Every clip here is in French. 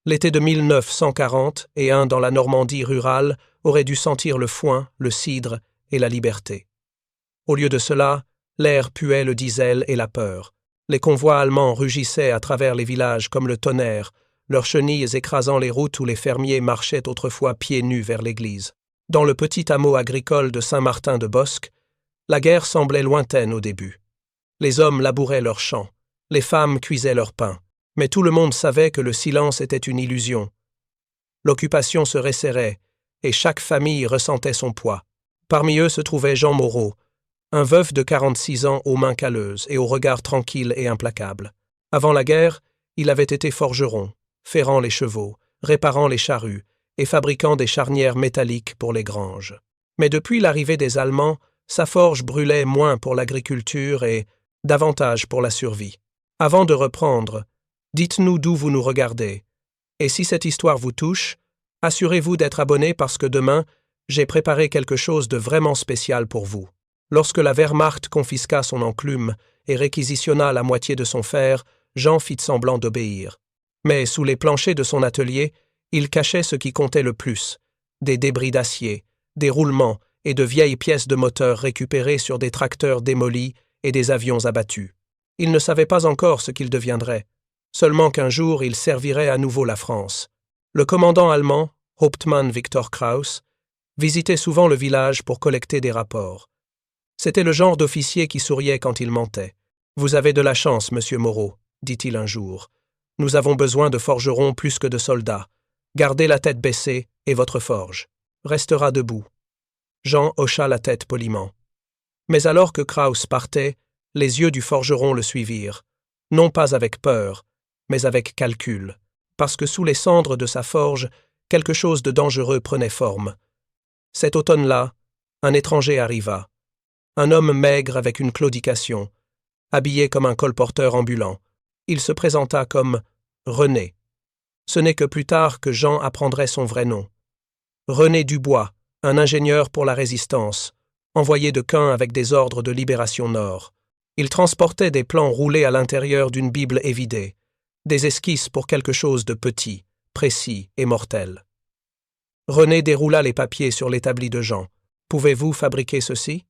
L'été de 1940 et un dans la Normandie rurale aurait dû sentir le foin, le cidre et la liberté. Au lieu de cela, l'air puait le diesel et la peur. Les convois allemands rugissaient à travers les villages comme le tonnerre, leurs chenilles écrasant les routes où les fermiers marchaient autrefois pieds nus vers l'église. Dans le petit hameau agricole de Saint-Martin-de-Bosc, la guerre semblait lointaine au début. Les hommes labouraient leurs champs, les femmes cuisaient leur pain, mais tout le monde savait que le silence était une illusion. L'occupation se resserrait, et chaque famille ressentait son poids. Parmi eux se trouvait Jean Moreau, un veuf de 46 ans aux mains calleuses et au regard tranquille et implacable. Avant la guerre, il avait été forgeron, ferrant les chevaux, réparant les charrues et fabriquant des charnières métalliques pour les granges. Mais depuis l'arrivée des Allemands, sa forge brûlait moins pour l'agriculture et davantage pour la survie. Avant de reprendre, dites-nous d'où vous nous regardez. Et si cette histoire vous touche, assurez-vous d'être abonné parce que demain, j'ai préparé quelque chose de vraiment spécial pour vous. Lorsque la Wehrmacht confisqua son enclume et réquisitionna la moitié de son fer, Jean fit semblant d'obéir. Mais sous les planchers de son atelier, il cachait ce qui comptait le plus, des débris d'acier, des roulements et de vieilles pièces de moteur récupérées sur des tracteurs démolis et des avions abattus. Il ne savait pas encore ce qu'il deviendrait, seulement qu'un jour il servirait à nouveau la France. Le commandant allemand, Hauptmann Viktor Kraus, visitait souvent le village pour collecter des rapports. C'était le genre d'officier qui souriait quand il mentait. « Vous avez de la chance, monsieur Moreau, dit-il un jour. Nous avons besoin de forgerons plus que de soldats. Gardez la tête baissée et votre forge restera debout. » Jean hocha la tête poliment. Mais alors que Kraus partait, les yeux du forgeron le suivirent, non pas avec peur, mais avec calcul, parce que sous les cendres de sa forge, quelque chose de dangereux prenait forme. Cet automne-là, un étranger arriva. Un homme maigre avec une claudication, habillé comme un colporteur ambulant. Il se présenta comme René. Ce n'est que plus tard que Jean apprendrait son vrai nom. René Dubois, un ingénieur pour la Résistance, envoyé de Caen avec des ordres de Libération Nord. Il transportait des plans roulés à l'intérieur d'une Bible évidée, des esquisses pour quelque chose de petit, précis et mortel. René déroula les papiers sur l'établi de Jean. « Pouvez-vous fabriquer ceci ?»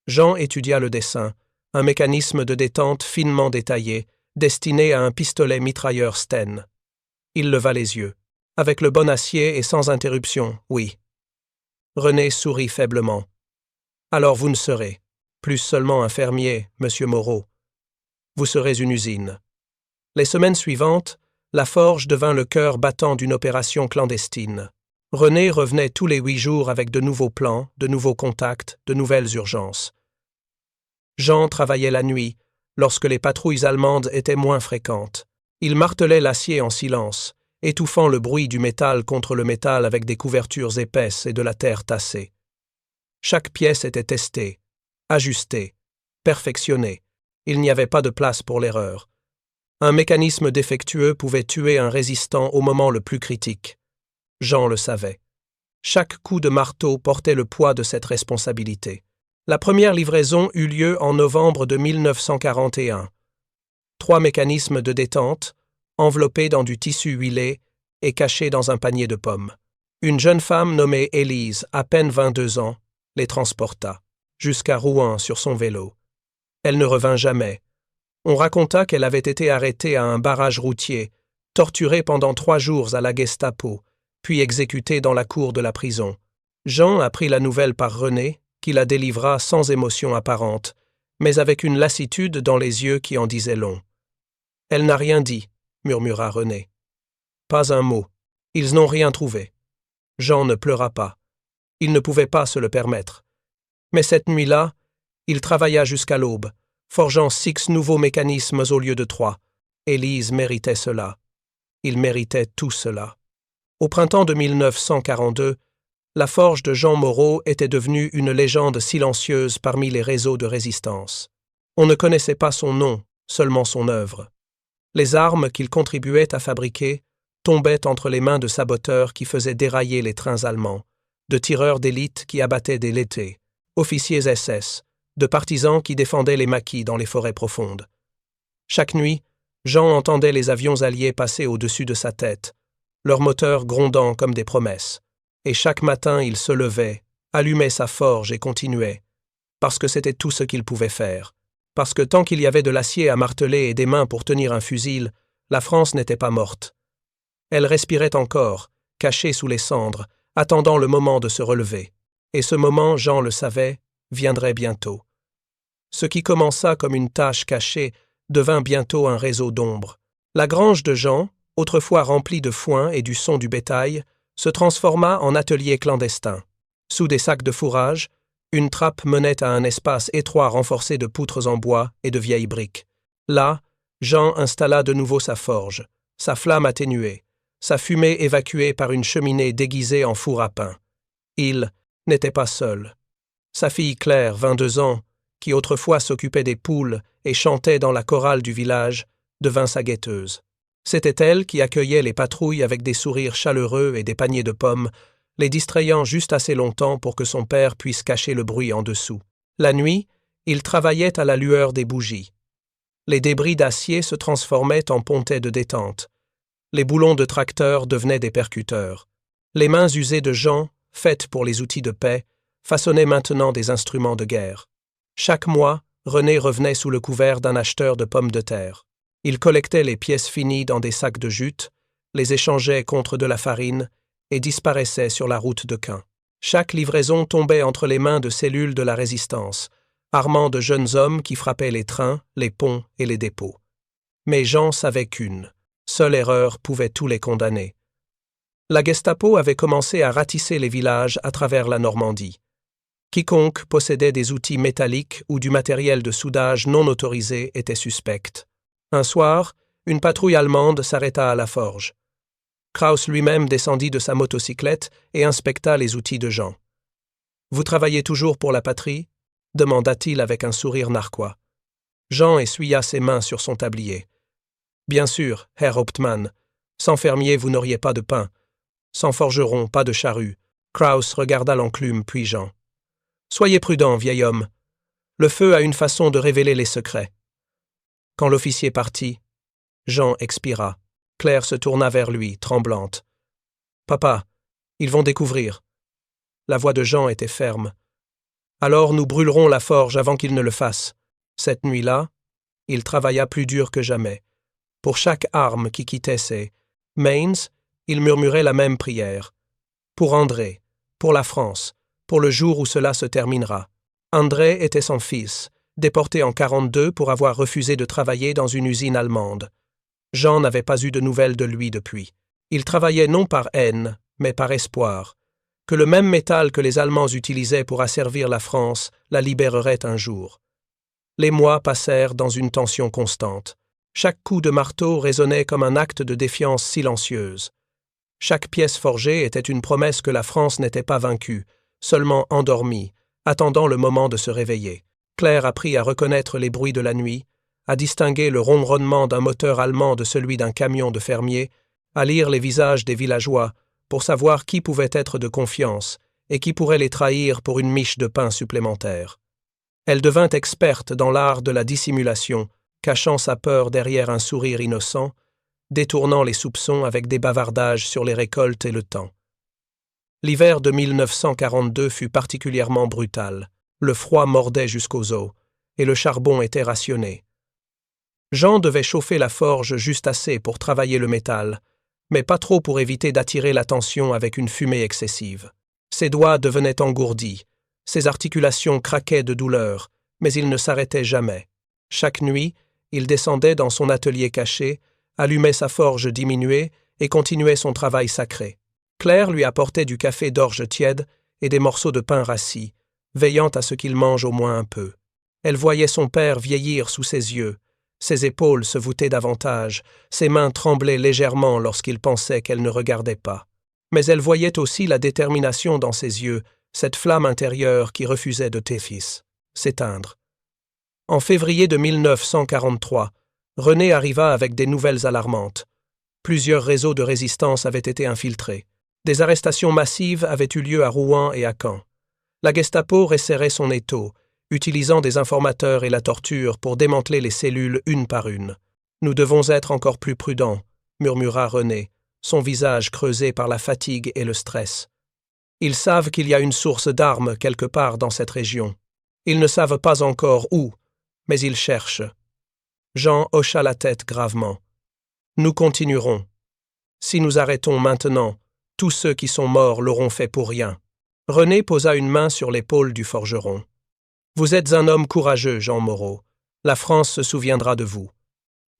Jean étudia le dessin, un mécanisme de détente finement détaillé, destiné à un pistolet mitrailleur Sten. Il leva les yeux. « Avec le bon acier et sans interruption, oui. » René sourit faiblement. « Alors vous ne serez plus seulement un fermier, monsieur Moreau. Vous serez une usine. » Les semaines suivantes, la forge devint le cœur battant d'une opération clandestine. René revenait tous les 8 jours avec de nouveaux plans, de nouveaux contacts, de nouvelles urgences. Jean travaillait la nuit, lorsque les patrouilles allemandes étaient moins fréquentes. Il martelait l'acier en silence, étouffant le bruit du métal contre le métal avec des couvertures épaisses et de la terre tassée. Chaque pièce était testée, ajustée, perfectionnée. Il n'y avait pas de place pour l'erreur. Un mécanisme défectueux pouvait tuer un résistant au moment le plus critique. Jean le savait. Chaque coup de marteau portait le poids de cette responsabilité. La première livraison eut lieu en novembre de 1941. 3 mécanismes de détente, enveloppés dans du tissu huilé et cachés dans un panier de pommes. Une jeune femme nommée Élise, à peine 22 ans, les transporta, jusqu'à Rouen sur son vélo. Elle ne revint jamais. On raconta qu'elle avait été arrêtée à un barrage routier, torturée pendant 3 jours à la Gestapo, puis exécutée dans la cour de la prison. Jean apprit la nouvelle par René, qui la délivra sans émotion apparente, mais avec une lassitude dans les yeux qui en disait long. « Elle n'a rien dit, » murmura René. « Pas un mot. Ils n'ont rien trouvé. » Jean ne pleura pas. Il ne pouvait pas se le permettre. Mais cette nuit-là, il travailla jusqu'à l'aube, forgeant 6 nouveaux mécanismes au lieu de 3. Élise méritait cela. Il méritait tout cela. Au printemps de 1942, la forge de Jean Moreau était devenue une légende silencieuse parmi les réseaux de résistance. On ne connaissait pas son nom, seulement son œuvre. Les armes qu'il contribuait à fabriquer tombaient entre les mains de saboteurs qui faisaient dérailler les trains allemands, de tireurs d'élite qui abattaient des létés, officiers SS, de partisans qui défendaient les maquis dans les forêts profondes. Chaque nuit, Jean entendait les avions alliés passer au-dessus de sa tête, leurs moteurs grondant comme des promesses. Et chaque matin il se levait, allumait sa forge et continuait, parce que c'était tout ce qu'il pouvait faire. Parce que tant qu'il y avait de l'acier à marteler et des mains pour tenir un fusil, la France n'était pas morte. Elle respirait encore, cachée sous les cendres, attendant le moment de se relever. Et ce moment, Jean le savait, viendrait bientôt. Ce qui commença comme une tâche cachée devint bientôt un réseau d'ombre. La grange de Jean, autrefois remplie de foin et du son du bétail, se transforma en atelier clandestin. Sous des sacs de fourrage, une trappe menait à un espace étroit renforcé de poutres en bois et de vieilles briques. Là, Jean installa de nouveau sa forge, sa flamme atténuée, sa fumée évacuée par une cheminée déguisée en four à pain. Il n'était pas seul. Sa fille Claire, 22 ans, qui autrefois s'occupait des poules et chantait dans la chorale du village, devint sa guetteuse. C'était elle qui accueillait les patrouilles avec des sourires chaleureux et des paniers de pommes, les distrayant juste assez longtemps pour que son père puisse cacher le bruit en dessous. La nuit, il travaillait à la lueur des bougies. Les débris d'acier se transformaient en pontets de détente. Les boulons de tracteur devenaient des percuteurs. Les mains usées de Jean, faites pour les outils de paix, façonnaient maintenant des instruments de guerre. Chaque mois, René revenait sous le couvert d'un acheteur de pommes de terre. Il collectait les pièces finies dans des sacs de jute, les échangeait contre de la farine et disparaissait sur la route de Caen. Chaque livraison tombait entre les mains de cellules de la résistance, armant de jeunes hommes qui frappaient les trains, les ponts et les dépôts. Mais Jean savait qu'une seule erreur pouvait tous les condamner. La Gestapo avait commencé à ratisser les villages à travers la Normandie. Quiconque possédait des outils métalliques ou du matériel de soudage non autorisé était suspect. Un soir, une patrouille allemande s'arrêta à la forge. Krauss lui-même descendit de sa motocyclette et inspecta les outils de Jean. « Vous travaillez toujours pour la patrie » demanda-t-il avec un sourire narquois. Jean essuya ses mains sur son tablier. « Bien sûr, Herr Hauptmann. Sans fermier, vous n'auriez pas de pain. Sans forgeron, pas de charrue. » Krauss regarda l'enclume, puis Jean. « Soyez prudent, vieil homme. Le feu a une façon de révéler les secrets. » Quand l'officier partit, Jean expira. Claire se tourna vers lui, tremblante. « Papa, ils vont découvrir. » La voix de Jean était ferme. « Alors nous brûlerons la forge avant qu'ils ne le fassent. » Cette nuit-là, il travailla plus dur que jamais. Pour chaque arme qui quittait ses mains, il murmurait la même prière. Pour André, pour la France, pour le jour où cela se terminera. André était son fils, déporté en 1942 pour avoir refusé de travailler dans une usine allemande. Jean n'avait pas eu de nouvelles de lui depuis. Il travaillait non par haine, mais par espoir, que le même métal que les Allemands utilisaient pour asservir la France la libérerait un jour. Les mois passèrent dans une tension constante. Chaque coup de marteau résonnait comme un acte de défiance silencieuse. Chaque pièce forgée était une promesse que la France n'était pas vaincue, seulement endormie, attendant le moment de se réveiller. Claire apprit à reconnaître les bruits de la nuit, à distinguer le ronronnement d'un moteur allemand de celui d'un camion de fermier, à lire les visages des villageois pour savoir qui pouvait être de confiance et qui pourrait les trahir pour une miche de pain supplémentaire. Elle devint experte dans l'art de la dissimulation, cachant sa peur derrière un sourire innocent, détournant les soupçons avec des bavardages sur les récoltes et le temps. L'hiver de 1942 fut particulièrement brutal. Le froid mordait jusqu'aux os, et le charbon était rationné. Jean devait chauffer la forge juste assez pour travailler le métal, mais pas trop pour éviter d'attirer l'attention avec une fumée excessive. Ses doigts devenaient engourdis, ses articulations craquaient de douleur, mais il ne s'arrêtait jamais. Chaque nuit, il descendait dans son atelier caché, allumait sa forge diminuée et continuait son travail sacré. Claire lui apportait du café d'orge tiède et des morceaux de pain rassis, veillant à ce qu'il mange au moins un peu. Elle voyait son père vieillir sous ses yeux, ses épaules se voûtaient davantage, ses mains tremblaient légèrement lorsqu'il pensait qu'elle ne regardait pas. Mais elle voyait aussi la détermination dans ses yeux, cette flamme intérieure qui refusait de s'éteindre. En février de 1943, René arriva avec des nouvelles alarmantes. Plusieurs réseaux de résistance avaient été infiltrés. Des arrestations massives avaient eu lieu à Rouen et à Caen. La Gestapo resserrait son étau, utilisant des informateurs et la torture pour démanteler les cellules une par une. « Nous devons être encore plus prudents », murmura René, son visage creusé par la fatigue et le stress. Ils savent qu'il y a une source d'armes quelque part dans cette région. Ils ne savent pas encore où, mais ils cherchent. Jean hocha la tête gravement. Nous continuerons. Si nous arrêtons maintenant, tous ceux qui sont morts l'auront fait pour rien. René posa une main sur l'épaule du forgeron. Vous êtes un homme courageux, Jean Moreau. La France se souviendra de vous.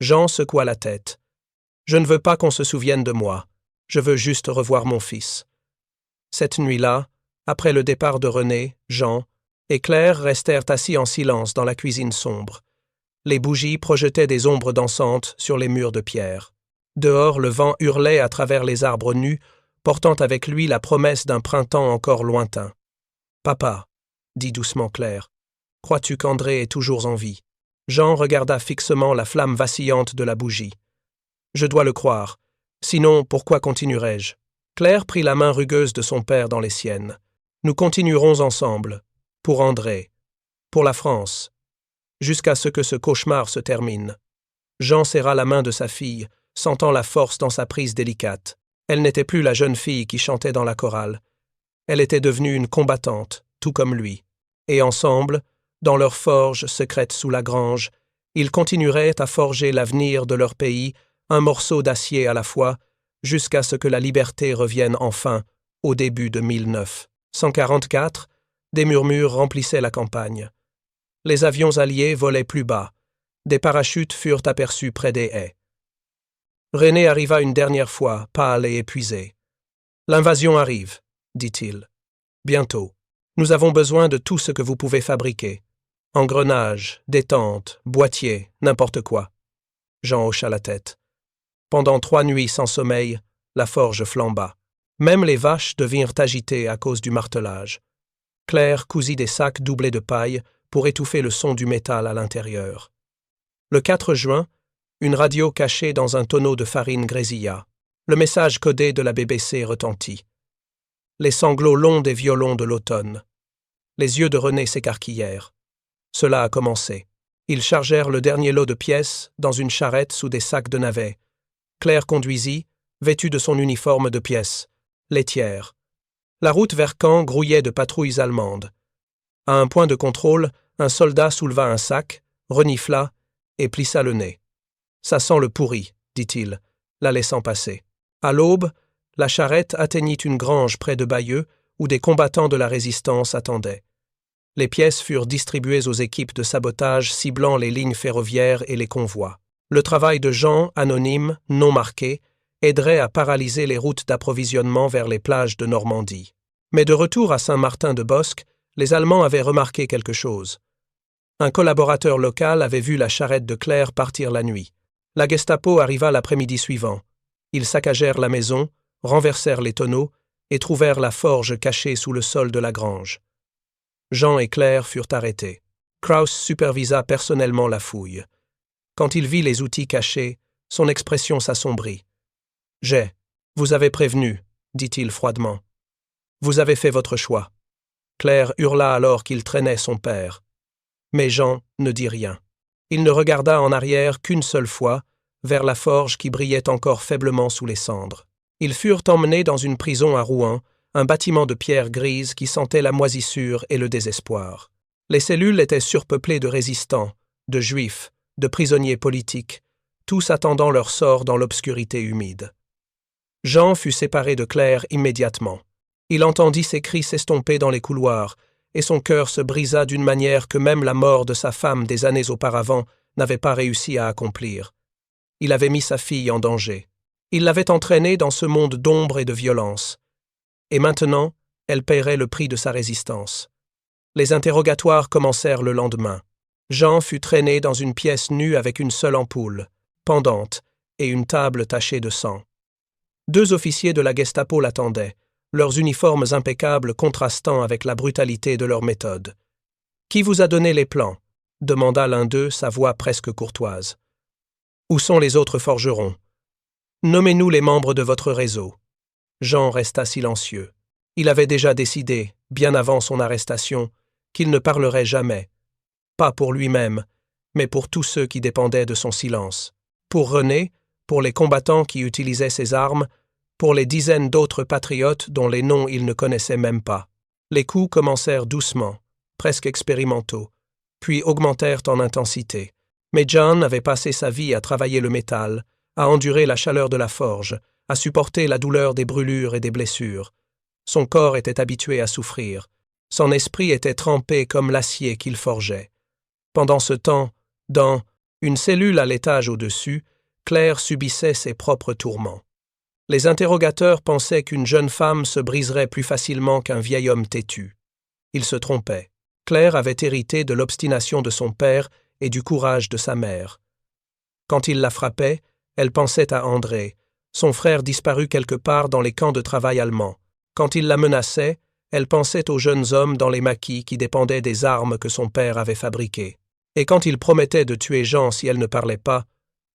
Jean secoua la tête. Je ne veux pas qu'on se souvienne de moi. Je veux juste revoir mon fils. Cette nuit-là, après le départ de René, Jean et Claire restèrent assis en silence dans la cuisine sombre. Les bougies projetaient des ombres dansantes sur les murs de pierre. Dehors, le vent hurlait à travers les arbres nus, portant avec lui la promesse d'un printemps encore lointain. « Papa, » dit doucement Claire, « crois-tu qu'André est toujours en vie ?» Jean regarda fixement la flamme vacillante de la bougie. « Je dois le croire. Sinon, pourquoi continuerais-je » Claire prit la main rugueuse de son père dans les siennes. « Nous continuerons ensemble. Pour André. Pour la France. Jusqu'à ce que ce cauchemar se termine. » Jean serra la main de sa fille, sentant la force dans sa prise délicate. Elle n'était plus la jeune fille qui chantait dans la chorale. Elle était devenue une combattante, tout comme lui. Et ensemble, dans leur forge secrète sous la grange, ils continueraient à forger l'avenir de leur pays, un morceau d'acier à la fois, jusqu'à ce que la liberté revienne enfin, au début de 1944, des murmures remplissaient la campagne. Les avions alliés volaient plus bas. Des parachutes furent aperçus près des haies. René arriva une dernière fois, pâle et épuisé. « L'invasion arrive, » dit-il. « Bientôt. Nous avons besoin de tout ce que vous pouvez fabriquer. Engrenages, détentes, boîtiers, n'importe quoi. » Jean hocha la tête. Pendant 3 nuits sans sommeil, la forge flamba. Même les vaches devinrent agitées à cause du martelage. Claire cousit des sacs doublés de paille pour étouffer le son du métal à l'intérieur. Le 4 juin, une radio cachée dans un tonneau de farine grésilla. Le message codé de la BBC retentit. Les sanglots longs des violons de l'automne. Les yeux de René s'écarquillèrent. Cela a commencé. Ils chargèrent le dernier lot de pièces dans une charrette sous des sacs de navets. Claire conduisit, vêtue de son uniforme de pièces, laitière. La route vers Caen grouillait de patrouilles allemandes. À un point de contrôle, un soldat souleva un sac, renifla et plissa le nez. « Ça sent le pourri, » dit-il, la laissant passer. À l'aube, la charrette atteignit une grange près de Bayeux où des combattants de la résistance attendaient. Les pièces furent distribuées aux équipes de sabotage ciblant les lignes ferroviaires et les convois. Le travail de Jean, anonyme, non marqué, aiderait à paralyser les routes d'approvisionnement vers les plages de Normandie. Mais de retour à Saint-Martin-de-Bosque, les Allemands avaient remarqué quelque chose. Un collaborateur local avait vu la charrette de Claire partir la nuit. La Gestapo arriva l'après-midi suivant. Ils saccagèrent la maison, renversèrent les tonneaux et trouvèrent la forge cachée sous le sol de la grange. Jean et Claire furent arrêtés. Krauss supervisa personnellement la fouille. Quand il vit les outils cachés, son expression s'assombrit. « Vous avez prévenu, » dit-il froidement. « Vous avez fait votre choix. » Claire hurla alors qu'il traînait son père. Mais Jean ne dit rien. Il ne regarda en arrière qu'une seule fois, vers la forge qui brillait encore faiblement sous les cendres. Ils furent emmenés dans une prison à Rouen, un bâtiment de pierre grise qui sentait la moisissure et le désespoir. Les cellules étaient surpeuplées de résistants, de juifs, de prisonniers politiques, tous attendant leur sort dans l'obscurité humide. Jean fut séparé de Claire immédiatement. Il entendit ses cris s'estomper dans les couloirs, et son cœur se brisa d'une manière que même la mort de sa femme des années auparavant n'avait pas réussi à accomplir. Il avait mis sa fille en danger. Il l'avait entraînée dans ce monde d'ombre et de violence. Et maintenant, elle paierait le prix de sa résistance. Les interrogatoires commencèrent le lendemain. Jean fut traîné dans une pièce nue avec une seule ampoule, pendante, et une table tachée de sang. 2 officiers de la Gestapo l'attendaient, leurs uniformes impeccables contrastant avec la brutalité de leur méthode. « Qui vous a donné les plans ?» demanda l'un d'eux, sa voix presque courtoise. « Où sont les autres forgerons ? Nommez-nous les membres de votre réseau. » Jean resta silencieux. Il avait déjà décidé, bien avant son arrestation, qu'il ne parlerait jamais. Pas pour lui-même, mais pour tous ceux qui dépendaient de son silence. Pour René, pour les combattants qui utilisaient ses armes, pour les dizaines d'autres patriotes dont les noms ils ne connaissaient même pas. Les coups commencèrent doucement, presque expérimentaux, puis augmentèrent en intensité. Mais John avait passé sa vie à travailler le métal, à endurer la chaleur de la forge, à supporter la douleur des brûlures et des blessures. Son corps était habitué à souffrir. Son esprit était trempé comme l'acier qu'il forgeait. Pendant ce temps, dans une cellule à l'étage au-dessus, Claire subissait ses propres tourments. Les interrogateurs pensaient qu'une jeune femme se briserait plus facilement qu'un vieil homme têtu. Ils se trompaient. Claire avait hérité de l'obstination de son père et du courage de sa mère. Quand il la frappait, elle pensait à André, son frère disparu quelque part dans les camps de travail allemands. Quand il la menaçait, elle pensait aux jeunes hommes dans les maquis qui dépendaient des armes que son père avait fabriquées. Et quand il promettait de tuer Jean si elle ne parlait pas,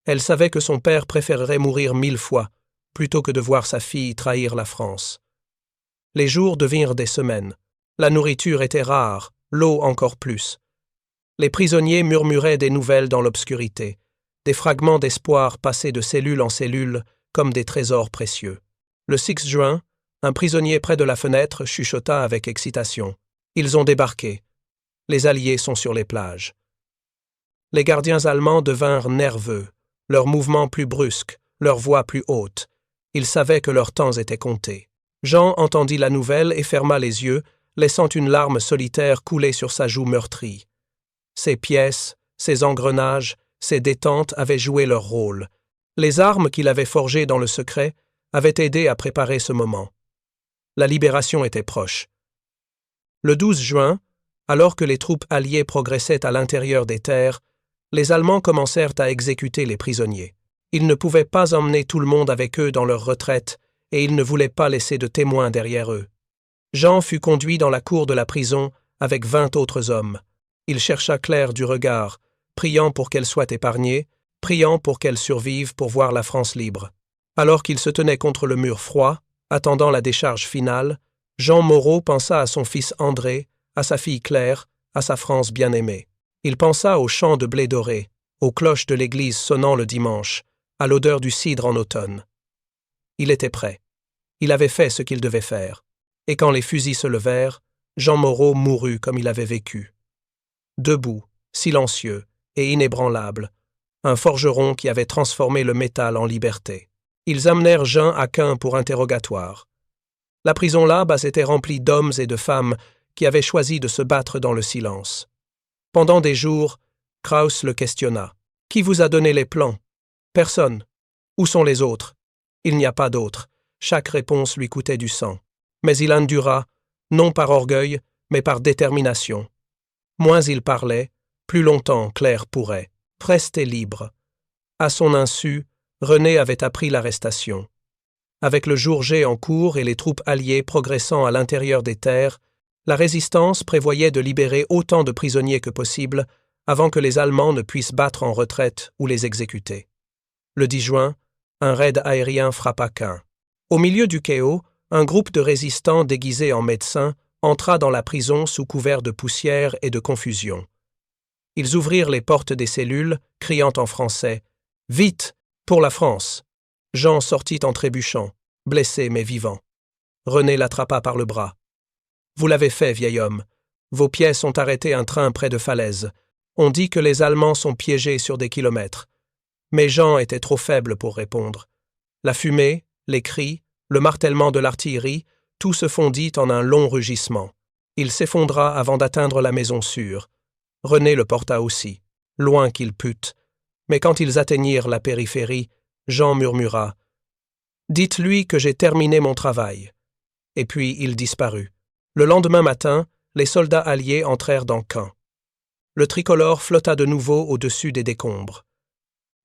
elle savait que son père préférerait mourir 1000 fois plutôt que de voir sa fille trahir la France. Les jours devinrent des semaines. La nourriture était rare, l'eau encore plus. Les prisonniers murmuraient des nouvelles dans l'obscurité, des fragments d'espoir passés de cellule en cellule comme des trésors précieux. Le 6 juin, un prisonnier près de la fenêtre chuchota avec excitation. « Ils ont débarqué. Les Alliés sont sur les plages. » Les gardiens allemands devinrent nerveux, leurs mouvements plus brusques, leurs voix plus hautes. Ils savaient que leur temps était compté. Jean entendit la nouvelle et ferma les yeux, laissant une larme solitaire couler sur sa joue meurtrie. Ses pièces, ses engrenages, ses détentes avaient joué leur rôle. Les armes qu'il avait forgées dans le secret avaient aidé à préparer ce moment. La libération était proche. Le 12 juin, alors que les troupes alliées progressaient à l'intérieur des terres, les Allemands commencèrent à exécuter les prisonniers. Ils ne pouvaient pas emmener tout le monde avec eux dans leur retraite et ils ne voulaient pas laisser de témoins derrière eux. Jean fut conduit dans la cour de la prison avec 20 autres hommes. Il chercha Claire du regard, priant pour qu'elle soit épargnée, priant pour qu'elle survive pour voir la France libre. Alors qu'il se tenait contre le mur froid, attendant la décharge finale, Jean Moreau pensa à son fils André, à sa fille Claire, à sa France bien-aimée. Il pensa aux champs de blé doré, aux cloches de l'église sonnant le dimanche, à l'odeur du cidre en automne. Il était prêt. Il avait fait ce qu'il devait faire. Et quand les fusils se levèrent, Jean Moreau mourut comme il avait vécu. Debout, silencieux et inébranlable, un forgeron qui avait transformé le métal en liberté. Ils amenèrent Jean à Caen pour interrogatoire. La prison là-bas était remplie d'hommes et de femmes qui avaient choisi de se battre dans le silence. Pendant des jours, Krauss le questionna. « Qui vous a donné les plans ?»« Personne. »« Où sont les autres ?»« Il n'y a pas d'autres. » Chaque réponse lui coûtait du sang. Mais il endura, non par orgueil, mais par détermination. Moins il parlait, plus longtemps Claire pourrait. Preste et libre. À son insu, René avait appris l'arrestation. Avec le jour J en cours et les troupes alliées progressant à l'intérieur des terres, la résistance prévoyait de libérer autant de prisonniers que possible avant que les Allemands ne puissent battre en retraite ou les exécuter. Le 10 juin, un raid aérien frappa Caen. Au milieu du chaos, un groupe de résistants déguisés en médecins entra dans la prison sous couvert de poussière et de confusion. Ils ouvrirent les portes des cellules, criant en français « Vite, pour la France !» Jean sortit en trébuchant, blessé mais vivant. René l'attrapa par le bras. « Vous l'avez fait, vieil homme. Vos pièces ont arrêté un train près de Falaise. On dit que les Allemands sont piégés sur des kilomètres. » Mais Jean était trop faible pour répondre. La fumée, les cris, le martèlement de l'artillerie, tout se fondit en un long rugissement. Il s'effondra avant d'atteindre la maison sûre. René le porta aussi, loin qu'il pût. Mais quand ils atteignirent la périphérie, Jean murmura « Dites-lui que j'ai terminé mon travail. » Et puis il disparut. Le lendemain matin, les soldats alliés entrèrent dans Caen. Le tricolore flotta de nouveau au-dessus des décombres.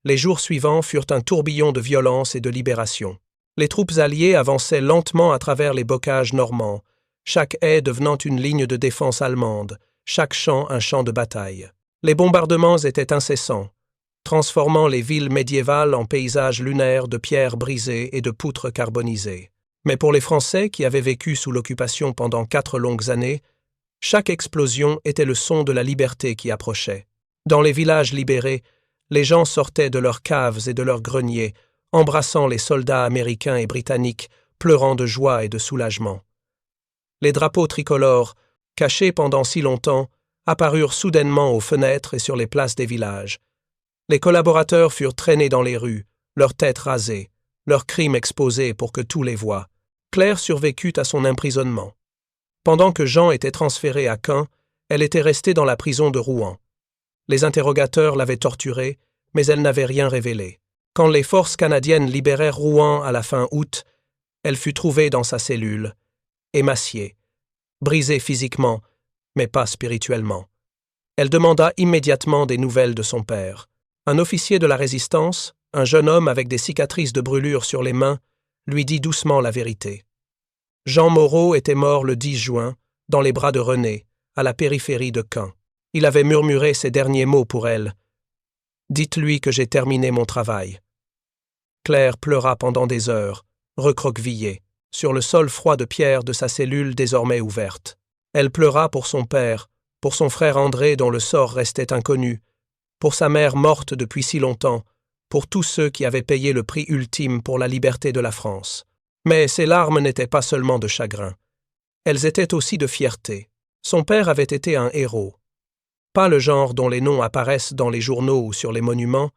Les jours suivants furent un tourbillon de violence et de libération. Les troupes alliées avançaient lentement à travers les bocages normands, chaque haie devenant une ligne de défense allemande, chaque champ un champ de bataille. Les bombardements étaient incessants, transformant les villes médiévales en paysages lunaires de pierres brisées et de poutres carbonisées. Mais pour les Français qui avaient vécu sous l'occupation pendant 4 longues années, chaque explosion était le son de la liberté qui approchait. Dans les villages libérés, les gens sortaient de leurs caves et de leurs greniers, embrassant les soldats américains et britanniques, pleurant de joie et de soulagement. Les drapeaux tricolores, cachés pendant si longtemps, apparurent soudainement aux fenêtres et sur les places des villages. Les collaborateurs furent traînés dans les rues, leurs têtes rasées, leurs crimes exposés pour que tous les voient. Claire survécut à son emprisonnement. Pendant que Jean était transféré à Caen, elle était restée dans la prison de Rouen. Les interrogateurs l'avaient torturée, mais elle n'avait rien révélé. Quand les forces canadiennes libérèrent Rouen à la fin août, elle fut trouvée dans sa cellule, émaciée, brisée physiquement, mais pas spirituellement. Elle demanda immédiatement des nouvelles de son père. Un officier de la Résistance, un jeune homme avec des cicatrices de brûlure sur les mains, lui dit doucement la vérité. Jean Moreau était mort le 10 juin, dans les bras de René, à la périphérie de Caen. Il avait murmuré ces derniers mots pour elle. « Dites-lui que j'ai terminé mon travail. » Claire pleura pendant des heures, recroquevillée, sur le sol froid de pierre de sa cellule désormais ouverte. Elle pleura pour son père, pour son frère André dont le sort restait inconnu, pour sa mère morte depuis si longtemps, pour tous ceux qui avaient payé le prix ultime pour la liberté de la France. Mais ces larmes n'étaient pas seulement de chagrin. Elles étaient aussi de fierté. Son père avait été un héros. Pas le genre dont les noms apparaissent dans les journaux ou sur les monuments,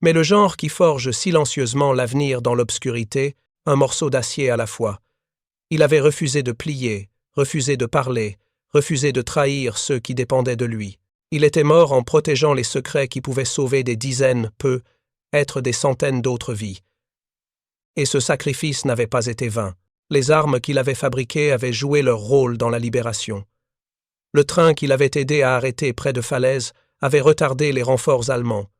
mais le genre qui forge silencieusement l'avenir dans l'obscurité, un morceau d'acier à la fois. Il avait refusé de plier, refusé de parler, refusé de trahir ceux qui dépendaient de lui. Il était mort en protégeant les secrets qui pouvaient sauver des dizaines, être des centaines d'autres vies. Et ce sacrifice n'avait pas été vain. Les armes qu'il avait fabriquées avaient joué leur rôle dans la libération. Le train qu'il avait aidé à arrêter près de Falaise avait retardé les renforts allemands,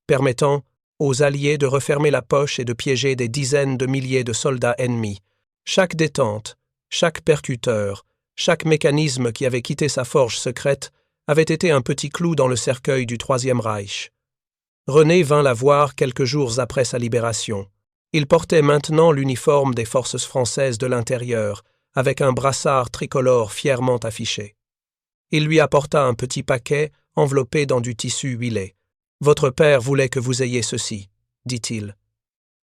permettant aux Alliés de refermer la poche et de piéger des dizaines de milliers de soldats ennemis. Chaque détente, chaque percuteur, chaque mécanisme qui avait quitté sa forge secrète avait été un petit clou dans le cercueil du Troisième Reich. René vint la voir quelques jours après sa libération. Il portait maintenant l'uniforme des forces françaises de l'intérieur, avec un brassard tricolore fièrement affiché. Il lui apporta un petit paquet enveloppé dans du tissu huilé. « Votre père voulait que vous ayez ceci, » dit-il.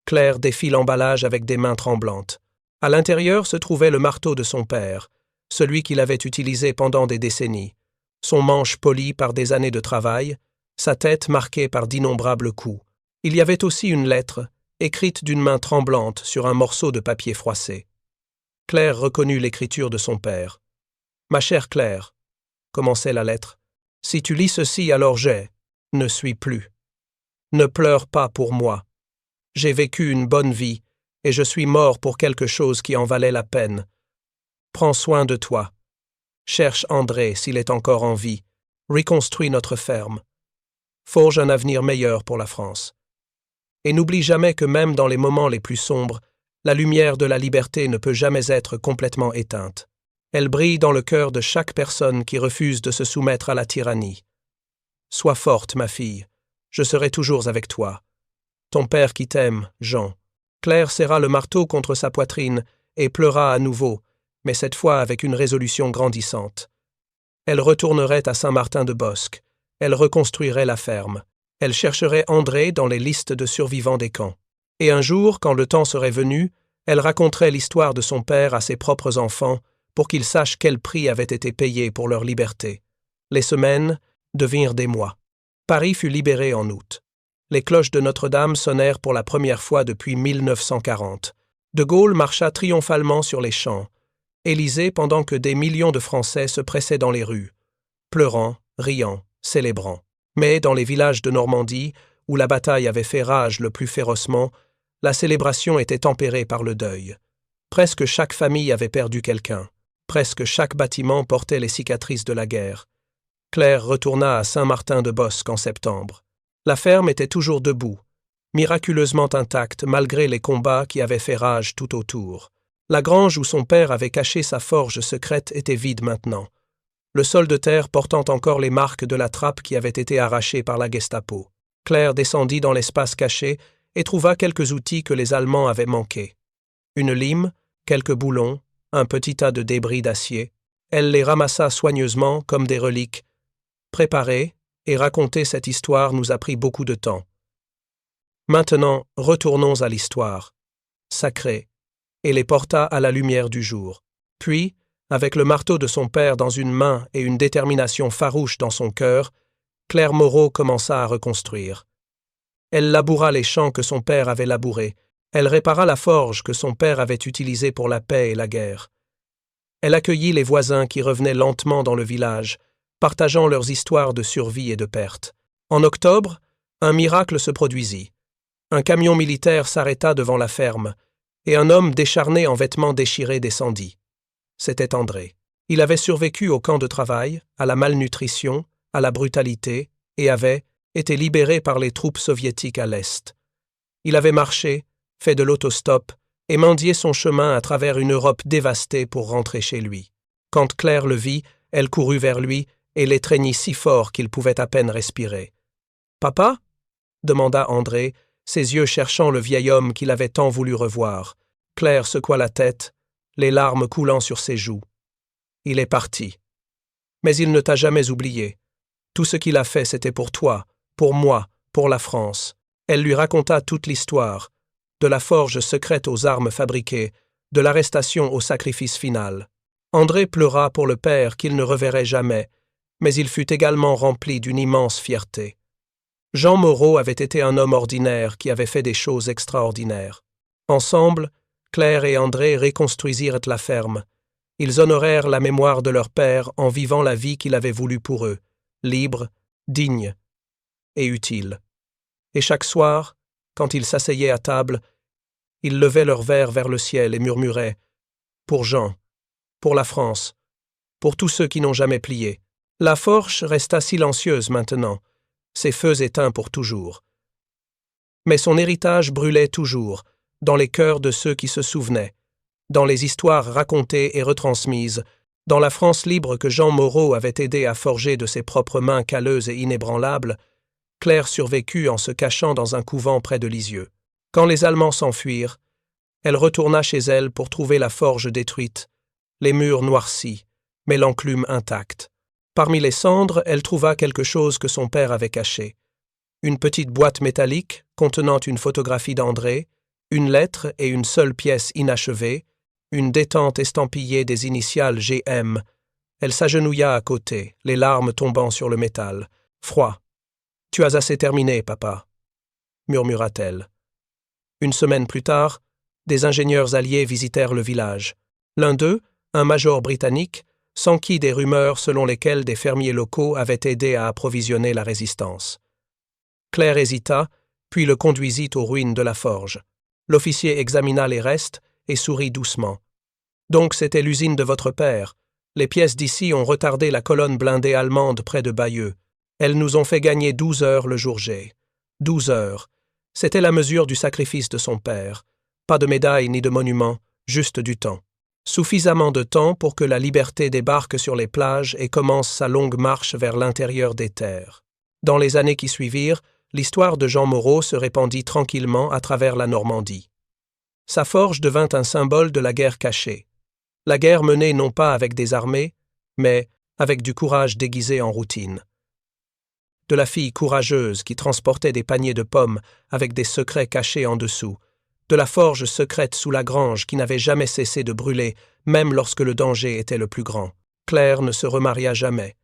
Claire défit l'emballage avec des mains tremblantes. À l'intérieur se trouvait le marteau de son père, celui qu'il avait utilisé pendant des décennies, son manche poli par des années de travail, sa tête marquée par d'innombrables coups. Il y avait aussi une lettre, écrite d'une main tremblante sur un morceau de papier froissé. Claire reconnut l'écriture de son père. « Ma chère Claire, » commençait la lettre, « si tu lis ceci, alors ne suis plus. Ne pleure pas pour moi. J'ai vécu une bonne vie, et je suis mort pour quelque chose qui en valait la peine. Prends soin de toi. Cherche André s'il est encore en vie. Reconstruis notre ferme. Forge un avenir meilleur pour la France. Et n'oublie jamais que même dans les moments les plus sombres, la lumière de la liberté ne peut jamais être complètement éteinte. Elle brille dans le cœur de chaque personne qui refuse de se soumettre à la tyrannie. Sois forte, ma fille. Je serai toujours avec toi. Ton père qui t'aime, Jean. » Claire serra le marteau contre sa poitrine et pleura à nouveau, mais cette fois avec une résolution grandissante. Elle retournerait à Saint-Martin-de-Bosc. Elle reconstruirait la ferme. Elle chercherait André dans les listes de survivants des camps. Et un jour, quand le temps serait venu, elle raconterait l'histoire de son père à ses propres enfants pour qu'ils sachent quel prix avait été payé pour leur liberté. Les semaines devinrent des mois. Paris fut libéré en août. Les cloches de Notre-Dame sonnèrent pour la première fois depuis 1940. De Gaulle marcha triomphalement sur les champs. Élysée pendant que des millions de Français se pressaient dans les rues, pleurant, riant, célébrant. Mais dans les villages de Normandie, où la bataille avait fait rage le plus férocement, la célébration était tempérée par le deuil. Presque chaque famille avait perdu quelqu'un. Presque chaque bâtiment portait les cicatrices de la guerre. Claire retourna à Saint-Martin-de-Bosc en septembre. La ferme était toujours debout, miraculeusement intacte malgré les combats qui avaient fait rage tout autour. La grange où son père avait caché sa forge secrète était vide maintenant, le sol de terre portant encore les marques de la trappe qui avait été arrachée par la Gestapo. Claire descendit dans l'espace caché et trouva quelques outils que les Allemands avaient manqués. Une lime, quelques boulons, un petit tas de débris d'acier. Elle les ramassa soigneusement comme des reliques. Préparer et raconter cette histoire nous a pris beaucoup de temps. Maintenant, retournons à l'histoire sacrée, et les porta à la lumière du jour. Puis, avec le marteau de son père dans une main et une détermination farouche dans son cœur, Claire Moreau commença à reconstruire. Elle laboura les champs que son père avait labourés, elle répara la forge que son père avait utilisée pour la paix et la guerre. Elle accueillit les voisins qui revenaient lentement dans le village, partageant leurs histoires de survie et de perte. En octobre, un miracle se produisit. Un camion militaire s'arrêta devant la ferme, et un homme décharné en vêtements déchirés descendit. C'était André. Il avait survécu au camp de travail, à la malnutrition, à la brutalité, et avait été libéré par les troupes soviétiques à l'Est. Il avait marché, fait de l'autostop, et mendié son chemin à travers une Europe dévastée pour rentrer chez lui. Quand Claire le vit, elle courut vers lui et l'étreignit si fort qu'il pouvait à peine respirer. « Papa » demanda André, ses yeux cherchant le vieil homme qu'il avait tant voulu revoir. Claire secoua la tête, les larmes coulant sur ses joues. « Il est parti. Mais il ne t'a jamais oublié. Tout ce qu'il a fait, c'était pour toi, pour moi, pour la France. » Elle lui raconta toute l'histoire, de la forge secrète aux armes fabriquées, de l'arrestation au sacrifice final. André pleura pour le père qu'il ne reverrait jamais, mais il fut également rempli d'une immense fierté. Jean Moreau avait été un homme ordinaire qui avait fait des choses extraordinaires. Ensemble, Claire et André reconstruisirent la ferme. Ils honorèrent la mémoire de leur père en vivant la vie qu'il avait voulu pour eux, libre, digne et utile. Et chaque soir, quand ils s'asseyaient à table, ils levaient leurs verres vers le ciel et murmuraient « Pour Jean, pour la France, pour tous ceux qui n'ont jamais plié ». La forge resta silencieuse maintenant, ses feux éteints pour toujours. Mais son héritage brûlait toujours, dans les cœurs de ceux qui se souvenaient, dans les histoires racontées et retransmises, dans la France libre que Jean Moreau avait aidé à forger de ses propres mains calleuses et inébranlables. Claire survécut en se cachant dans un couvent près de Lisieux. Quand les Allemands s'enfuirent, elle retourna chez elle pour trouver la forge détruite, les murs noircis, mais l'enclume intacte. Parmi les cendres, elle trouva quelque chose que son père avait caché. Une petite boîte métallique contenant une photographie d'André, une lettre et une seule pièce inachevée, une détente estampillée des initiales GM. Elle s'agenouilla à côté, les larmes tombant sur le métal. « Froid. Tu as assez terminé, papa, » murmura-t-elle. Une semaine plus tard, des ingénieurs alliés visitèrent le village. L'un d'eux, un major britannique, s'enquit des rumeurs selon lesquelles des fermiers locaux avaient aidé à approvisionner la résistance. Claire hésita, puis le conduisit aux ruines de la forge. L'officier examina les restes et sourit doucement. « Donc c'était l'usine de votre père. Les pièces d'ici ont retardé la colonne blindée allemande près de Bayeux. Elles nous ont fait gagner 12 heures le jour J. 12 heures. C'était la mesure du sacrifice de son père. Pas de médaille ni de monument, juste du temps. Suffisamment de temps pour que la liberté débarque sur les plages et commence sa longue marche vers l'intérieur des terres. » Dans les années qui suivirent, l'histoire de Jean Moreau se répandit tranquillement à travers la Normandie. Sa forge devint un symbole de la guerre cachée. La guerre menée non pas avec des armées, mais avec du courage déguisé en routine. De la fille courageuse qui transportait des paniers de pommes avec des secrets cachés en dessous, de la forge secrète sous la grange qui n'avait jamais cessé de brûler, même lorsque le danger était le plus grand. Claire ne se remaria jamais.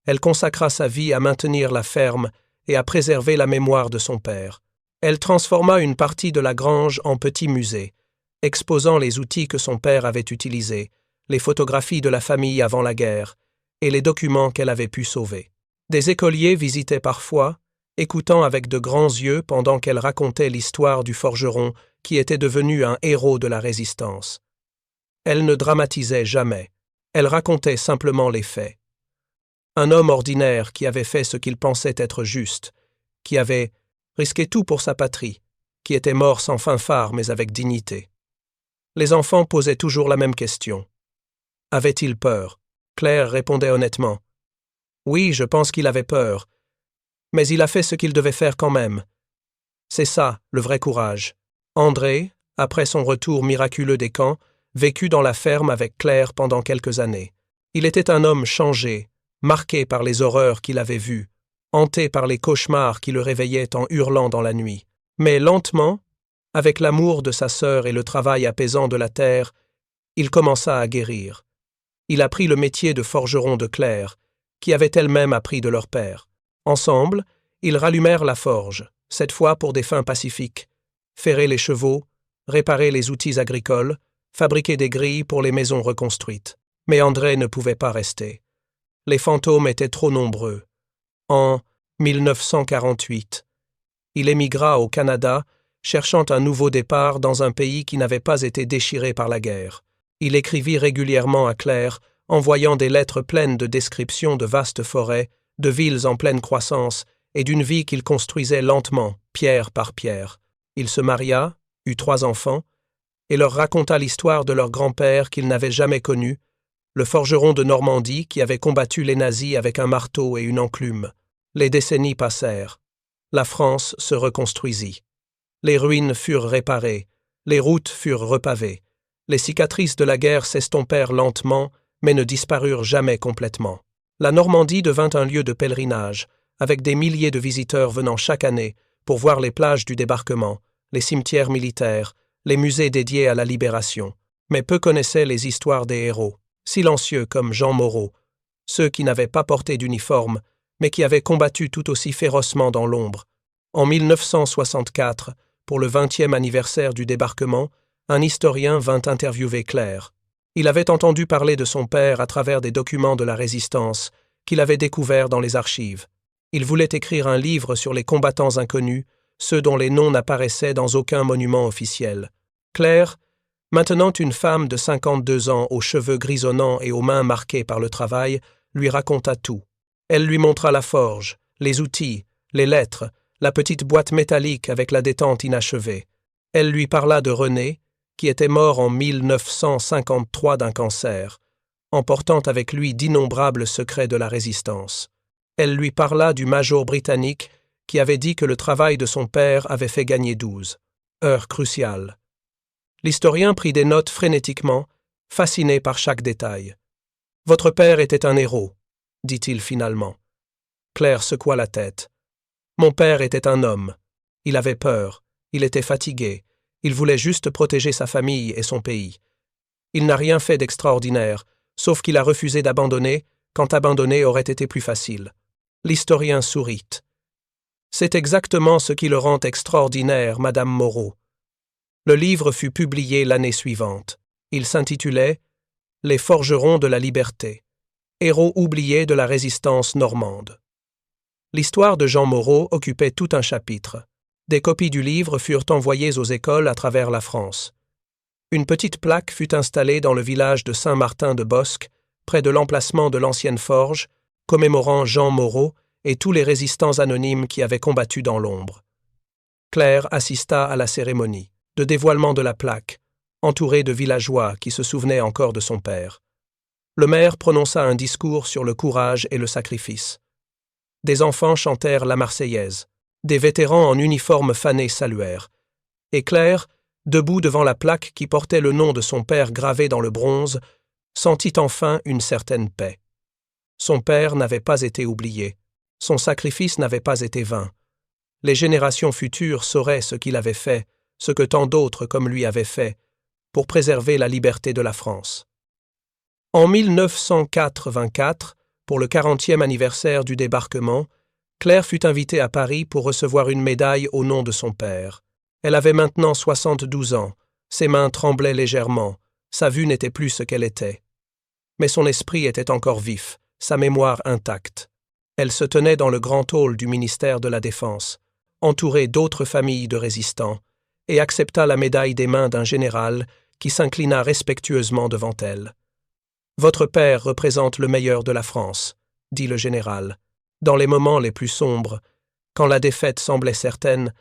Elle consacra sa vie à maintenir la ferme et à préserver la mémoire de son père. Elle transforma une partie de la grange en petit musée, exposant les outils que son père avait utilisés, les photographies de la famille avant la guerre et les documents qu'elle avait pu sauver. Des écoliers visitaient parfois, écoutant avec de grands yeux pendant qu'elle racontait l'histoire du forgeron qui était devenu un héros de la résistance. Elle ne dramatisait jamais, elle racontait simplement les faits. Un homme ordinaire qui avait fait ce qu'il pensait être juste, qui avait risqué tout pour sa patrie, qui était mort sans fanfare mais avec dignité. Les enfants posaient toujours la même question. Avait-il peur? Claire répondait honnêtement. Oui, je pense qu'il avait peur, mais il a fait ce qu'il devait faire quand même. C'est ça, le vrai courage. André, après son retour miraculeux des camps, vécut dans la ferme avec Claire pendant quelques années. Il était un homme changé, marqué par les horreurs qu'il avait vues, hanté par les cauchemars qui le réveillaient en hurlant dans la nuit. Mais lentement, avec l'amour de sa sœur et le travail apaisant de la terre, il commença à guérir. Il apprit le métier de forgeron de Claire, qui avait elle-même appris de leur père. Ensemble, ils rallumèrent la forge, cette fois pour des fins pacifiques, ferrer les chevaux, réparer les outils agricoles, fabriquer des grilles pour les maisons reconstruites. Mais André ne pouvait pas rester. Les fantômes étaient trop nombreux. En 1948, il émigra au Canada, cherchant un nouveau départ dans un pays qui n'avait pas été déchiré par la guerre. Il écrivit régulièrement à Claire, envoyant des lettres pleines de descriptions de vastes forêts, de villes en pleine croissance et d'une vie qu'il construisait lentement, pierre par pierre. Il se maria, eut 3 enfants, et leur raconta l'histoire de leur grand-père qu'il n'avait jamais connu, le forgeron de Normandie qui avait combattu les nazis avec un marteau et une enclume. Les décennies passèrent. La France se reconstruisit. Les ruines furent réparées, les routes furent repavées. Les cicatrices de la guerre s'estompèrent lentement, mais ne disparurent jamais complètement. La Normandie devint un lieu de pèlerinage, avec des milliers de visiteurs venant chaque année pour voir les plages du débarquement, les cimetières militaires, les musées dédiés à la libération. Mais peu connaissaient les histoires des héros, silencieux comme Jean Moreau, ceux qui n'avaient pas porté d'uniforme, mais qui avaient combattu tout aussi férocement dans l'ombre. En 1964, pour le 20e anniversaire du débarquement, un historien vint interviewer Claire. Il avait entendu parler de son père à travers des documents de la Résistance qu'il avait découverts dans les archives. Il voulait écrire un livre sur les combattants inconnus, ceux dont les noms n'apparaissaient dans aucun monument officiel. Claire, maintenant une femme de 52 ans aux cheveux grisonnants et aux mains marquées par le travail, lui raconta tout. Elle lui montra la forge, les outils, les lettres, la petite boîte métallique avec la détente inachevée. Elle lui parla de René, qui était mort en 1953 d'un cancer, emportant avec lui d'innombrables secrets de la Résistance. Elle lui parla du major britannique qui avait dit que le travail de son père avait fait gagner 12. Heure cruciale. L'historien prit des notes frénétiquement, fasciné par chaque détail. « Votre père était un héros », dit-il finalement. Claire secoua la tête. « Mon père était un homme. Il avait peur, il était fatigué, il voulait juste protéger sa famille et son pays. Il n'a rien fait d'extraordinaire, sauf qu'il a refusé d'abandonner quand abandonner aurait été plus facile. » L'historien sourit. « C'est exactement ce qui le rend extraordinaire, Madame Moreau. » Le livre fut publié l'année suivante. Il s'intitulait « Les forgerons de la liberté, héros oubliés de la résistance normande ». L'histoire de Jean Moreau occupait tout un chapitre. Des copies du livre furent envoyées aux écoles à travers la France. Une petite plaque fut installée dans le village de Saint-Martin-de-Bosque, près de l'emplacement de l'ancienne forge, commémorant Jean Moreau et tous les résistants anonymes qui avaient combattu dans l'ombre. Claire assista à la cérémonie de dévoilement de la plaque, entourée de villageois qui se souvenaient encore de son père. Le maire prononça un discours sur le courage et le sacrifice. Des enfants chantèrent la Marseillaise. Des vétérans en uniforme fané saluèrent. Et Claire, debout devant la plaque qui portait le nom de son père gravé dans le bronze, sentit enfin une certaine paix. Son père n'avait pas été oublié. Son sacrifice n'avait pas été vain. Les générations futures sauraient ce qu'il avait fait, ce que tant d'autres comme lui avaient fait, pour préserver la liberté de la France. En 1984, pour le 40e anniversaire du débarquement, Claire fut invitée à Paris pour recevoir une médaille au nom de son père. Elle avait maintenant 72 ans, ses mains tremblaient légèrement, sa vue n'était plus ce qu'elle était. Mais son esprit était encore vif, sa mémoire intacte. Elle se tenait dans le grand hall du ministère de la Défense, entourée d'autres familles de résistants, et accepta la médaille des mains d'un général qui s'inclina respectueusement devant elle. « Votre père représente le meilleur de la France », dit le général. Dans les moments les plus sombres, quand la défaite semblait certaine,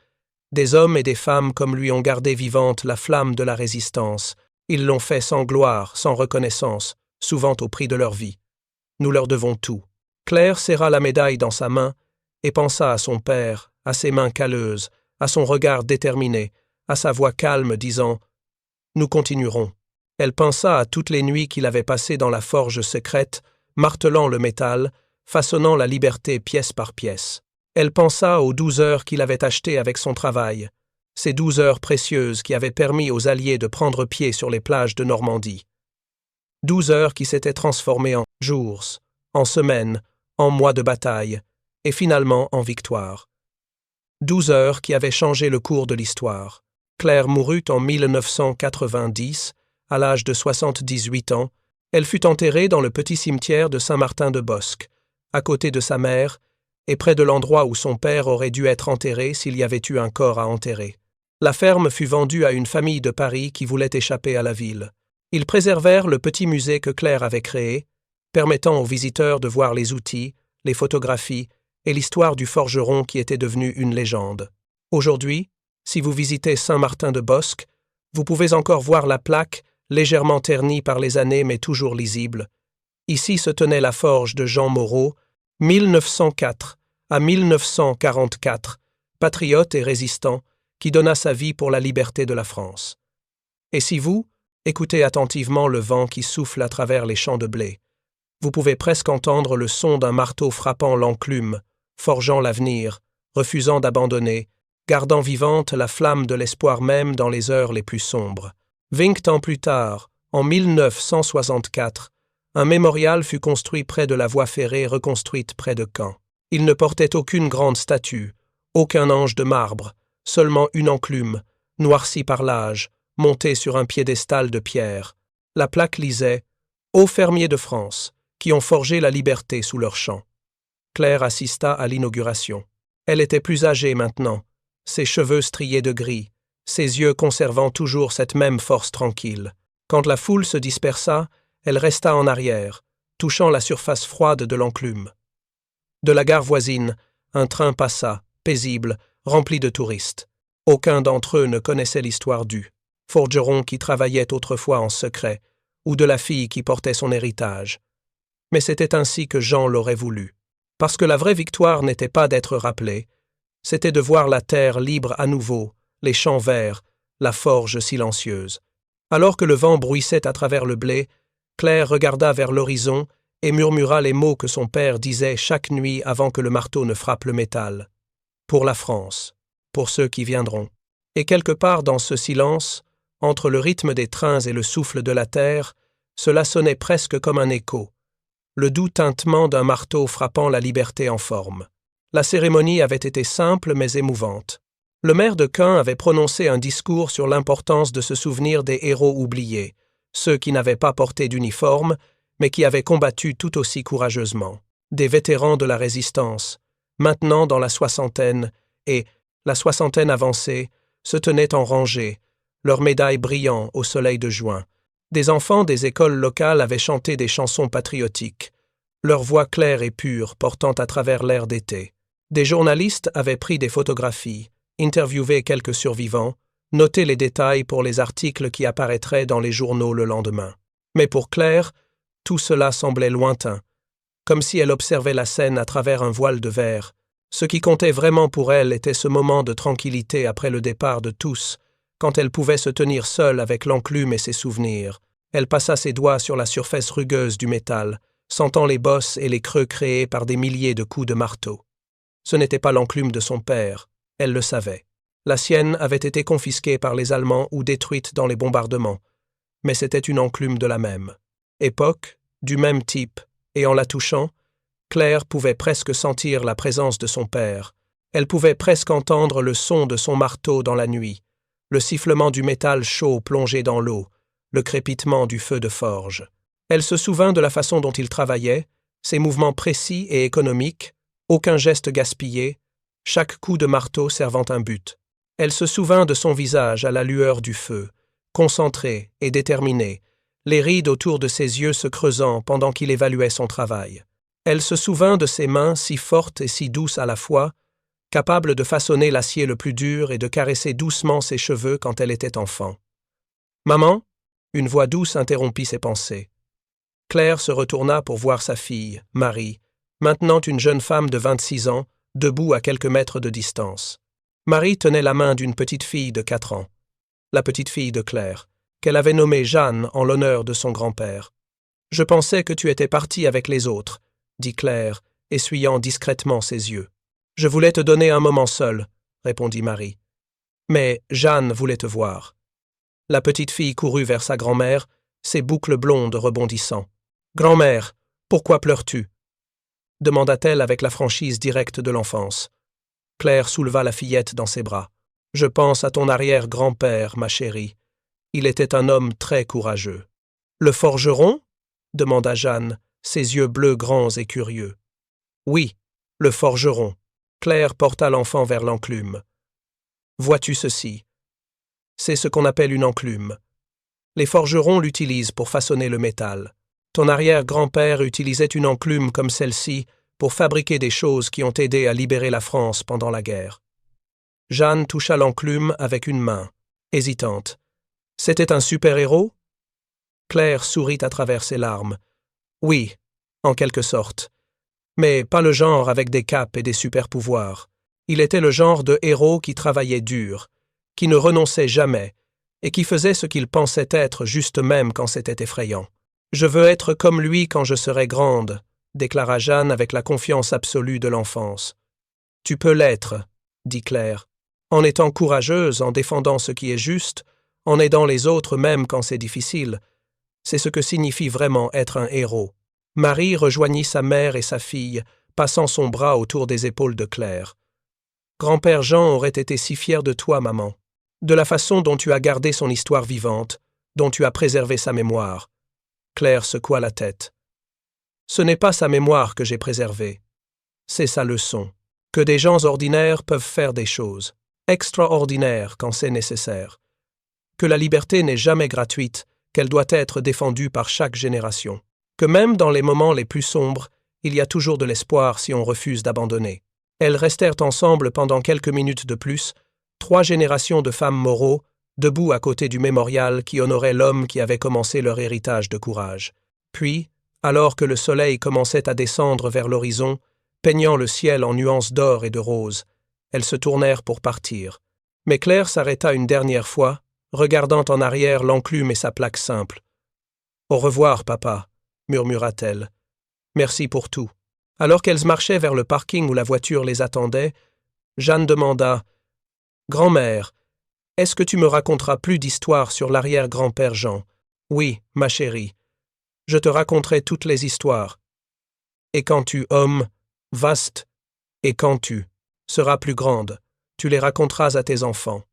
des hommes et des femmes comme lui ont gardé vivante la flamme de la résistance. Ils l'ont fait sans gloire, sans reconnaissance, souvent au prix de leur vie. Nous leur devons tout. Claire serra la médaille dans sa main et pensa à son père, à ses mains calleuses, à son regard déterminé, à sa voix calme disant « Nous continuerons ». Elle pensa à toutes les nuits qu'il avait passées dans la forge secrète, martelant le métal, façonnant la liberté pièce par pièce. Elle pensa aux 12 heures qu'il avait achetées avec son travail, ces 12 heures précieuses qui avaient permis aux Alliés de prendre pied sur les plages de Normandie. 12 heures qui s'étaient transformées en jours, en semaines, en mois de bataille, et finalement en victoire. 12 heures qui avaient changé le cours de l'histoire. Claire mourut en 1990, à l'âge de 78 ans. Elle fut enterrée dans le petit cimetière de Saint-Martin-de-Bosc, à côté de sa mère, et près de l'endroit où son père aurait dû être enterré s'il y avait eu un corps à enterrer. La ferme fut vendue à une famille de Paris qui voulait échapper à la ville. Ils préservèrent le petit musée que Claire avait créé, permettant aux visiteurs de voir les outils, les photographies et l'histoire du forgeron qui était devenu une légende. Aujourd'hui, si vous visitez Saint-Martin-de-Bosc, vous pouvez encore voir la plaque, légèrement ternie par les années mais toujours lisible. Ici se tenait la forge de Jean Moreau, 1904 à 1944, patriote et résistant, qui donna sa vie pour la liberté de la France. Et si vous, écoutez attentivement le vent qui souffle à travers les champs de blé, vous pouvez presque entendre le son d'un marteau frappant l'enclume, forgeant l'avenir, refusant d'abandonner, gardant vivante la flamme de l'espoir même dans les heures les plus sombres. 20 ans plus tard, en 1964, un mémorial fut construit près de la voie ferrée reconstruite près de Caen. Il ne portait aucune grande statue, aucun ange de marbre, seulement une enclume, noircie par l'âge, montée sur un piédestal de pierre. La plaque lisait « Aux fermiers de France, qui ont forgé la liberté sous leurs champs ». Claire assista à l'inauguration. Elle était plus âgée maintenant, ses cheveux striés de gris, ses yeux conservant toujours cette même force tranquille. Quand la foule se dispersa, elle resta en arrière, touchant la surface froide de l'enclume. De la gare voisine, un train passa, paisible, rempli de touristes. Aucun d'entre eux ne connaissait l'histoire du forgeron qui travaillait autrefois en secret, ou de la fille qui portait son héritage. Mais c'était ainsi que Jean l'aurait voulu. Parce que la vraie victoire n'était pas d'être rappelée, c'était de voir la terre libre à nouveau, les champs verts, la forge silencieuse. Alors que le vent bruissait à travers le blé, Claire regarda vers l'horizon et murmura les mots que son père disait chaque nuit avant que le marteau ne frappe le métal. Pour la France, pour ceux qui viendront. Et quelque part dans ce silence, entre le rythme des trains et le souffle de la terre, cela sonnait presque comme un écho, le doux tintement d'un marteau frappant la liberté en forme. La cérémonie avait été simple mais émouvante. Le maire de Caen avait prononcé un discours sur l'importance de se souvenir des héros oubliés, ceux qui n'avaient pas porté d'uniforme, mais qui avaient combattu tout aussi courageusement. Des vétérans de la résistance, maintenant dans la soixantaine, et, la soixantaine avancée, se tenaient en rangée, leurs médailles brillant au soleil de juin. Des enfants des écoles locales avaient chanté des chansons patriotiques, leur voix claire et pure portant à travers l'air d'été. Des journalistes avaient pris des photographies, interviewé quelques survivants, noté les détails pour les articles qui apparaîtraient dans les journaux le lendemain. Mais pour Claire, tout cela semblait lointain, comme si elle observait la scène à travers un voile de verre. Ce qui comptait vraiment pour elle était ce moment de tranquillité après le départ de tous, quand elle pouvait se tenir seule avec l'enclume et ses souvenirs. Elle passa ses doigts sur la surface rugueuse du métal, sentant les bosses et les creux créés par des milliers de coups de marteau. Ce n'était pas l'enclume de son père, elle le savait. La sienne avait été confisquée par les Allemands ou détruite dans les bombardements, mais c'était une enclume de la même époque, du même type, et en la touchant, Claire pouvait presque sentir la présence de son père. Elle pouvait presque entendre le son de son marteau dans la nuit, le sifflement du métal chaud plongé dans l'eau, le crépitement du feu de forge. Elle se souvint de la façon dont il travaillait, ses mouvements précis et économiques, aucun geste gaspillé, chaque coup de marteau servant un but. Elle se souvint de son visage à la lueur du feu, concentré et déterminé, les rides autour de ses yeux se creusant pendant qu'il évaluait son travail. Elle se souvint de ses mains si fortes et si douces à la fois, capables de façonner l'acier le plus dur et de caresser doucement ses cheveux quand elle était enfant. « Maman » une voix douce interrompit ses pensées. Claire se retourna pour voir sa fille, Marie, maintenant une jeune femme de 26 ans, debout à quelques mètres de distance. Marie tenait la main d'une petite fille de 4 ans, la petite fille de Claire, qu'elle avait nommée Jeanne en l'honneur de son grand-père. « Je pensais que tu étais partie avec les autres, » dit Claire, essuyant discrètement ses yeux. « Je voulais te donner un moment seul, » répondit Marie. Mais Jeanne voulait te voir. La petite fille courut vers sa grand-mère, ses boucles blondes rebondissant. « Grand-mère, pourquoi pleures-tu » demanda-t-elle avec la franchise directe de l'enfance. Claire souleva la fillette dans ses bras. « Je pense à ton arrière-grand-père, ma chérie. Il était un homme très courageux. »« Le forgeron » demanda Jeanne, ses yeux bleus grands et curieux. « Oui, le forgeron. » Claire porta l'enfant vers l'enclume. « Vois-tu ceci ? C'est ce qu'on appelle une enclume. Les forgerons l'utilisent pour façonner le métal. Ton arrière-grand-père utilisait une enclume comme celle-ci pour fabriquer des choses qui ont aidé à libérer la France pendant la guerre. » Jeanne toucha l'enclume avec une main, hésitante. « C'était un super-héros » Claire sourit à travers ses larmes. « Oui, en quelque sorte. Mais pas le genre avec des capes et des super-pouvoirs. Il était le genre de héros qui travaillait dur, qui ne renonçait jamais, et qui faisait ce qu'il pensait être juste même quand c'était effrayant. « Je veux être comme lui quand je serai grande », déclara Jeanne avec la confiance absolue de l'enfance. « Tu peux l'être, » dit Claire, « en étant courageuse, en défendant ce qui est juste, en aidant les autres même quand c'est difficile. C'est ce que signifie vraiment être un héros. » Marie rejoignit sa mère et sa fille, passant son bras autour des épaules de Claire. « Grand-père Jean aurait été si fier de toi, maman. De la façon dont tu as gardé son histoire vivante, dont tu as préservé sa mémoire. » Claire secoua la tête. « Ce n'est pas sa mémoire que j'ai préservée. C'est sa leçon. Que des gens ordinaires peuvent faire des choses, extraordinaires quand c'est nécessaire. Que la liberté n'est jamais gratuite, qu'elle doit être défendue par chaque génération. Que même dans les moments les plus sombres, il y a toujours de l'espoir si on refuse d'abandonner. » Elles restèrent ensemble pendant quelques minutes de plus, 3 générations de femmes Moreau, debout à côté du mémorial qui honorait l'homme qui avait commencé leur héritage de courage. Puis, alors que le soleil commençait à descendre vers l'horizon, peignant le ciel en nuances d'or et de rose, elles se tournèrent pour partir. Mais Claire s'arrêta une dernière fois, regardant en arrière l'enclume et sa plaque simple. « Au revoir, papa », murmura-t-elle. « Merci pour tout. » Alors qu'elles marchaient vers le parking où la voiture les attendait, Jeanne demanda « Grand-mère, est-ce que tu me raconteras plus d'histoires sur l'arrière-grand-père Jean ? » « Oui, ma chérie. Je te raconterai toutes les histoires. Et quand tu, homme, vaste, et quand tu seras plus grande, tu les raconteras à tes enfants.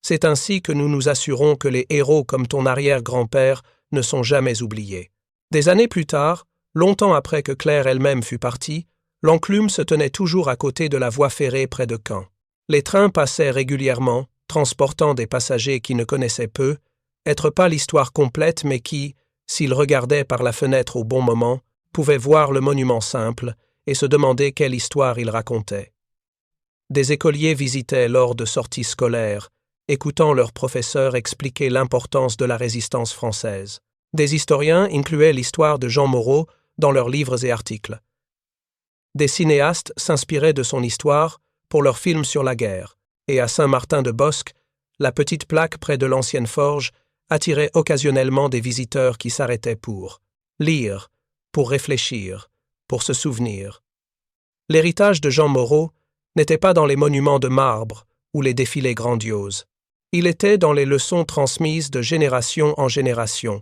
C'est ainsi que nous nous assurons que les héros comme ton arrière-grand-père ne sont jamais oubliés. » Des années plus tard, longtemps après que Claire elle-même fut partie, l'enclume se tenait toujours à côté de la voie ferrée près de Caen. Les trains passaient régulièrement, transportant des passagers qui ne connaissaient peu, être pas l'histoire complète mais qui, s'ils regardaient par la fenêtre au bon moment, pouvaient voir le monument simple et se demander quelle histoire il racontait. Des écoliers visitaient lors de sorties scolaires, écoutant leurs professeurs expliquer l'importance de la résistance française. Des historiens incluaient l'histoire de Jean Moreau dans leurs livres et articles. Des cinéastes s'inspiraient de son histoire pour leurs films sur la guerre, et à Saint-Martin-de-Bosque, la petite plaque près de l'ancienne forge attirait occasionnellement des visiteurs qui s'arrêtaient pour lire, pour réfléchir, pour se souvenir. L'héritage de Jean Moreau n'était pas dans les monuments de marbre ou les défilés grandioses. Il était dans les leçons transmises de génération en génération,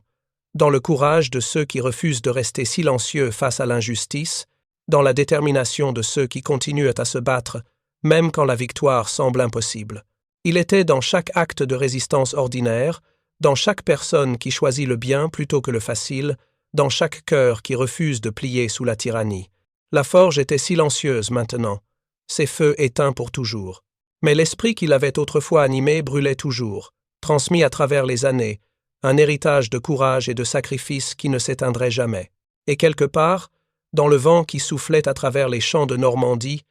dans le courage de ceux qui refusent de rester silencieux face à l'injustice, dans la détermination de ceux qui continuent à se battre, même quand la victoire semble impossible. Il était dans chaque acte de résistance ordinaire, dans chaque personne qui choisit le bien plutôt que le facile, dans chaque cœur qui refuse de plier sous la tyrannie. La forge était silencieuse maintenant, ses feux éteints pour toujours. Mais l'esprit qui l'avait autrefois animé brûlait toujours, transmis à travers les années, un héritage de courage et de sacrifice qui ne s'éteindrait jamais. Et quelque part, dans le vent qui soufflait à travers les champs de Normandie,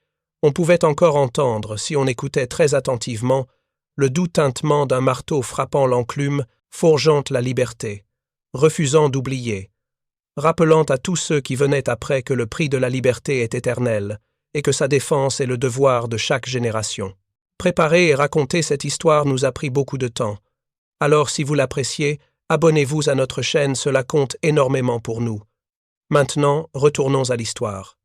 on pouvait encore entendre, si on écoutait très attentivement, le doux tintement d'un marteau frappant l'enclume, forgeant la liberté, refusant d'oublier, rappelant à tous ceux qui venaient après que le prix de la liberté est éternel et que sa défense est le devoir de chaque génération. Préparer et raconter cette histoire nous a pris beaucoup de temps. Alors si vous l'appréciez, abonnez-vous à notre chaîne, cela compte énormément pour nous. Maintenant, retournons à l'histoire.